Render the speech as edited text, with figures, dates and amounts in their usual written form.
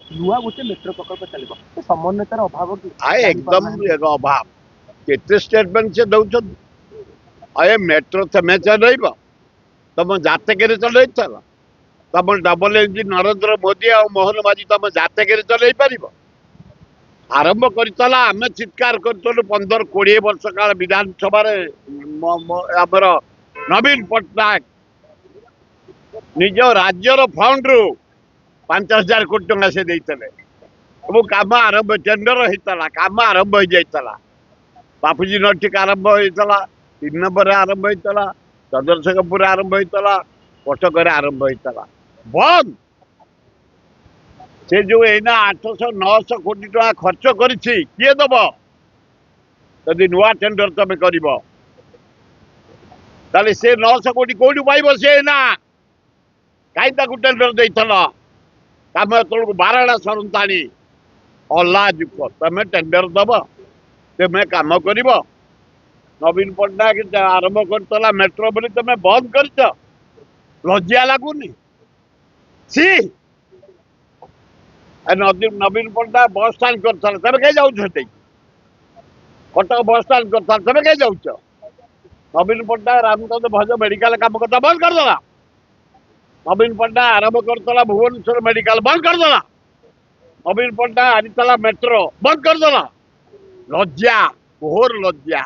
नुआ गोटे मेट्रो प्रकल्प चलिବ ଏ ସମନ୍ୱୟତାର ଅଭାବ କି आए एकदम ଜାଣିପାରୁନାହାନ୍ତି। अभाव केते स्टेटमेंट से दौरान आए मेट्रो तमें चल तुम जातक चल तुम डबल इंजिन नरेंद्र मोदी और मोहन माझी तुम जातक चल पार आरंभ करला आम चित्कार करूँ 15-20 वर्ष काल विधानसभा आमर नवीन पट्टनायक निज राज्यर फंड रु 5,000 कोटी टंका से देते काम आरंभ टेंडर होता काम आरंभ हो जाता बापूजी नटिक आरंभ होता 3 नंबर आरंभ होता चंद्रशेखरपुर आरंभ होता कटक आरंभ होता बंद से जो एना 800-900 कोटी टका खर्च करिछि किए दब यदि नुआ टेंडर तमे करिब ताले से 900 कोटी कोडी पाइब से ना काई ताकू टेंडर देइथल काम तोलको 12टा सरंताणी अल्लाजुक तमे टेंडर दब तमे काम करिब नवीन पट्टनायक आरंभ करतला मेट्रो बोली तमे बंद करछ लज्जा लागुनी सी नवीन पट्टनायक बस स्टांड करता तमें कहीं जाऊँ कटक बस स्टांड करता तमें कहीं जाऊँ नवीन पट्टनायक रामचंद्र भज मेडिकल काम करता बंद करदेला नवीन पट्टनायक आरंभ करता भुवनेश्वर मेडिकल बंद करदेला नवीन पट्टनायक आनीला मेट्रो बंद करदेला लज्जा घोर लज्जा।